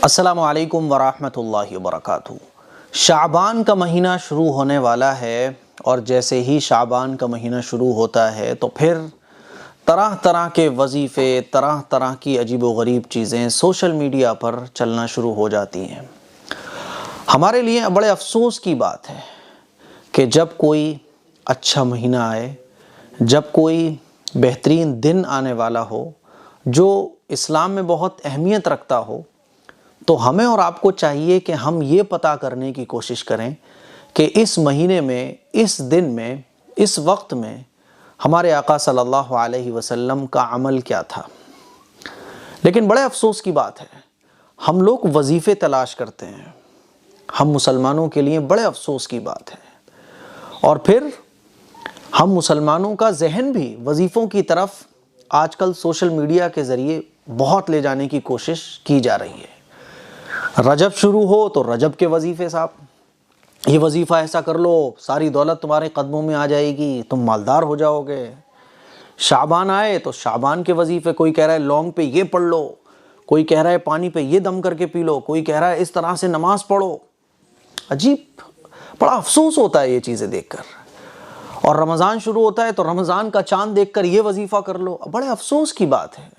السلام علیکم ورحمۃ اللہ وبرکاتہ۔ شعبان کا مہینہ شروع ہونے والا ہے اور جیسے ہی شعبان کا مہینہ شروع ہوتا ہے تو پھر طرح طرح کے وظیفے، طرح طرح کی عجیب و غریب چیزیں سوشل میڈیا پر چلنا شروع ہو جاتی ہیں۔ ہمارے لیے بڑے افسوس کی بات ہے کہ جب کوئی اچھا مہینہ آئے، جب کوئی بہترین دن آنے والا ہو جو اسلام میں بہت اہمیت رکھتا ہو، تو ہمیں اور آپ کو چاہیے کہ ہم یہ پتہ کرنے کی کوشش کریں کہ اس مہینے میں، اس دن میں، اس وقت میں ہمارے آقا صلی اللہ علیہ وسلم کا عمل کیا تھا۔ لیکن بڑے افسوس کی بات ہے، ہم لوگ وظیفے تلاش کرتے ہیں۔ ہم مسلمانوں کے لیے بڑے افسوس کی بات ہے، اور پھر ہم مسلمانوں کا ذہن بھی وظیفوں کی طرف آج کل سوشل میڈیا کے ذریعے بہت لے جانے کی کوشش کی جا رہی ہے۔ رجب شروع ہو تو رجب کے وظیفے، صاحب یہ وظیفہ ایسا کر لو، ساری دولت تمہارے قدموں میں آ جائے گی، تم مالدار ہو جاؤ گے۔ شعبان آئے تو شعبان کے وظیفے، کوئی کہہ رہا ہے لونگ پہ یہ پڑھ لو، کوئی کہہ رہا ہے پانی پہ یہ دم کر کے پی لو، کوئی کہہ رہا ہے اس طرح سے نماز پڑھو۔ عجیب، بڑا افسوس ہوتا ہے یہ چیزیں دیکھ کر۔ اور رمضان شروع ہوتا ہے تو رمضان کا چاند دیکھ کر یہ وظیفہ کر لو، بڑے افسوس کی بات ہے۔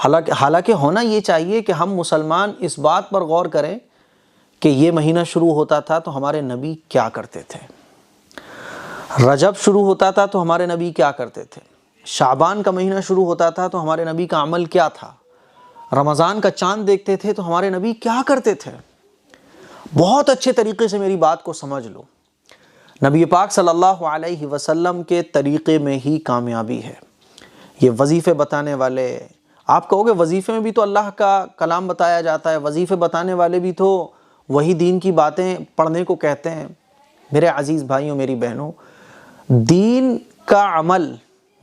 حالانکہ ہونا یہ چاہیے کہ ہم مسلمان اس بات پر غور کریں کہ یہ مہینہ شروع ہوتا تھا تو ہمارے نبی کیا کرتے تھے، رجب شروع ہوتا تھا تو ہمارے نبی کیا کرتے تھے، شعبان کا مہینہ شروع ہوتا تھا تو ہمارے نبی کا عمل کیا تھا، رمضان کا چاند دیکھتے تھے تو ہمارے نبی کیا کرتے تھے۔ بہت اچھے طریقے سے میری بات کو سمجھ لو، نبی پاک صلی اللہ علیہ وسلم کے طریقے میں ہی کامیابی ہے۔ یہ وظیفے بتانے والے، آپ کہو گے وظیفے میں بھی تو اللہ کا کلام بتایا جاتا ہے، وظیفے بتانے والے بھی تو وہی دین کی باتیں پڑھنے کو کہتے ہیں۔ میرے عزیز بھائیوں، میری بہنوں، دین کا عمل،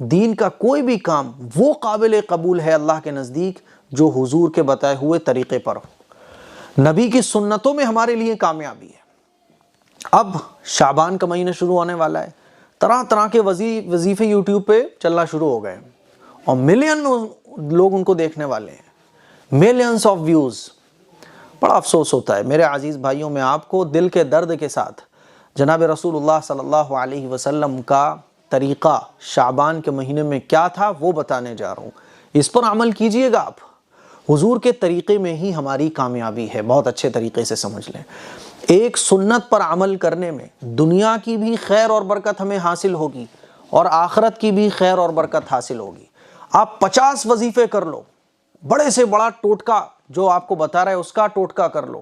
دین کا کوئی بھی کام وہ قابل قبول ہے اللہ کے نزدیک جو حضور کے بتائے ہوئے طریقے پر ہو، نبی کی سنتوں میں ہمارے لیے کامیابی ہے۔ اب شعبان کا مہینہ شروع ہونے والا ہے، طرح طرح کے وظیفے یوٹیوب پہ چلنا شروع ہو گئے اور ملین لوگ ان کو دیکھنے والے ہیں، ملینز آف ویوز۔ بڑا افسوس ہوتا ہے میرے عزیز بھائیوں، میں آپ کو دل کے درد کے ساتھ جناب رسول اللہ صلی اللہ علیہ وسلم کا طریقہ شعبان کے مہینے میں کیا تھا وہ بتانے جا رہا ہوں۔ اس پر عمل کیجئے گا آپ، حضور کے طریقے میں ہی ہماری کامیابی ہے۔ بہت اچھے طریقے سے سمجھ لیں، ایک سنت پر عمل کرنے میں دنیا کی بھی خیر اور برکت ہمیں حاصل ہوگی اور آخرت کی بھی خیر اور برکت حاصل ہوگی۔ آپ 50 وظیفے کر لو، بڑے سے بڑا ٹوٹکا جو آپ کو بتا رہا ہے اس کا ٹوٹکا کر لو،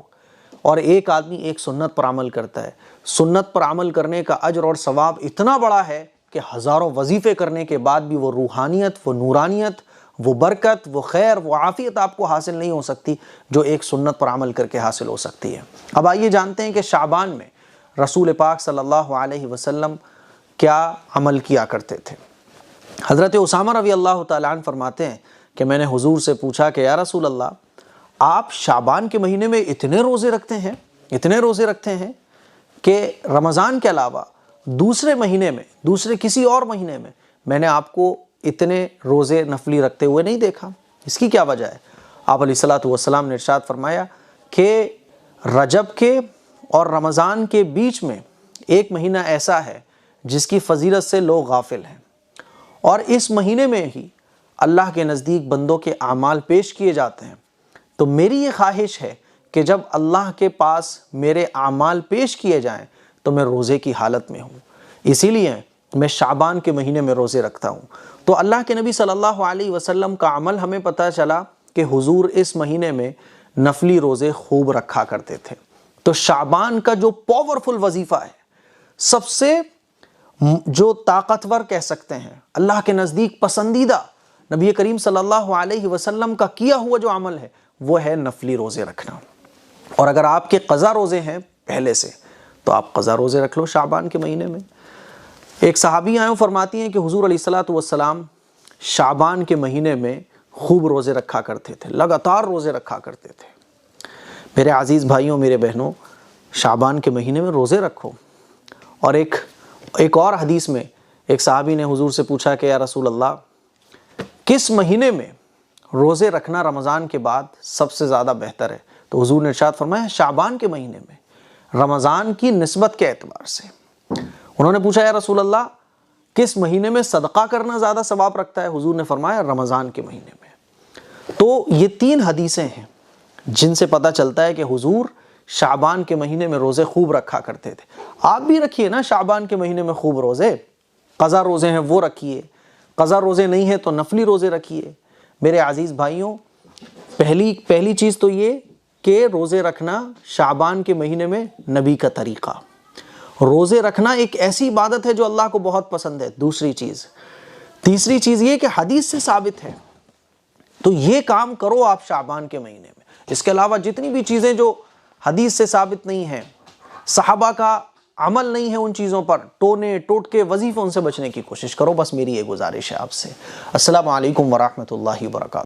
اور ایک آدمی ایک سنت پر عمل کرتا ہے، سنت پر عمل کرنے کا اجر اور ثواب اتنا بڑا ہے کہ ہزاروں وظیفے کرنے کے بعد بھی وہ روحانیت، وہ نورانیت، وہ برکت، وہ خیر، وہ عافیت آپ کو حاصل نہیں ہو سکتی جو ایک سنت پر عمل کر کے حاصل ہو سکتی ہے۔ اب آئیے جانتے ہیں کہ شعبان میں رسول پاک صلی اللہ علیہ وسلم کیا عمل کیا کرتے تھے۔ حضرت اسامہ رضی اللہ تعالیٰ عنہ فرماتے ہیں کہ میں نے حضور سے پوچھا کہ یا رسول اللہ، آپ شعبان کے مہینے میں اتنے روزے رکھتے ہیں کہ رمضان کے علاوہ دوسرے مہینے میں، دوسرے کسی اور مہینے میں نے آپ کو اتنے روزے نفلی رکھتے ہوئے نہیں دیکھا، اس کی کیا وجہ ہے؟ آپ علیہ الصلوۃ والسلام نے ارشاد فرمایا کہ رجب کے اور رمضان کے بیچ میں ایک مہینہ ایسا ہے جس کی فضیلت سے لوگ غافل ہیں، اور اس مہینے میں ہی اللہ کے نزدیک بندوں کے اعمال پیش کیے جاتے ہیں۔ تو میری یہ خواہش ہے کہ جب اللہ کے پاس میرے اعمال پیش کیے جائیں تو میں روزے کی حالت میں ہوں، اسی لیے میں شعبان کے مہینے میں روزے رکھتا ہوں۔ تو اللہ کے نبی صلی اللہ علیہ وسلم کا عمل ہمیں پتہ چلا کہ حضور اس مہینے میں نفلی روزے خوب رکھا کرتے تھے۔ تو شعبان کا جو پاورفل وظیفہ ہے، سب سے جو طاقتور کہہ سکتے ہیں، اللہ کے نزدیک پسندیدہ، نبی کریم صلی اللہ علیہ وسلم کا کیا ہوا جو عمل ہے وہ ہے نفلی روزے رکھنا۔ اور اگر آپ کے قضا روزے ہیں پہلے سے تو آپ قضا روزے رکھ لو شعبان کے مہینے میں۔ ایک صحابی آئیں فرماتی ہیں کہ حضور علیہ الصلوۃ والسلام شعبان کے مہینے میں خوب روزے رکھا کرتے تھے، لگاتار روزے رکھا کرتے تھے۔ میرے عزیز بھائیوں، میرے بہنوں، شعبان کے مہینے میں روزے رکھو۔ اور ایک اور حدیث میں ایک صحابی نے حضور سے پوچھا کہ یا رسول اللہ، کس مہینے میں روزے رکھنا رمضان کے بعد سب سے زیادہ بہتر ہے؟ تو حضور نے ارشاد فرمایا شعبان کے مہینے میں رمضان کی نسبت کے اعتبار سے۔ انہوں نے پوچھا یا رسول اللہ کس مہینے میں صدقہ کرنا زیادہ ثواب رکھتا ہے؟ حضور نے فرمایا رمضان کے مہینے میں۔ تو یہ 3 حدیثیں ہیں جن سے پتہ چلتا ہے کہ حضور شعبان کے مہینے میں روزے خوب رکھا کرتے تھے۔ آپ بھی رکھیے نا شعبان کے مہینے میں خوب روزے، قضا روزے ہیں وہ رکھیے، قضا روزے نہیں ہیں تو نفلی روزے رکھیے۔ میرے عزیز بھائیوں، پہلی چیز تو یہ کہ روزے رکھنا شعبان کے مہینے میں نبی کا طریقہ، روزے رکھنا ایک ایسی عبادت ہے جو اللہ کو بہت پسند ہے۔ تیسری چیز یہ کہ حدیث سے ثابت ہے، تو یہ کام کرو آپ شعبان کے مہینے میں۔ اس کے علاوہ جتنی بھی چیزیں جو حدیث سے ثابت نہیں ہیں، صحابہ کا عمل نہیں ہے ان چیزوں پر، ٹونے ٹوٹکے وظیفوں سے بچنے کی کوشش کرو۔ بس میری یہ گزارش ہے آپ سے۔ السلام علیکم ورحمۃ اللہ وبرکاتہ۔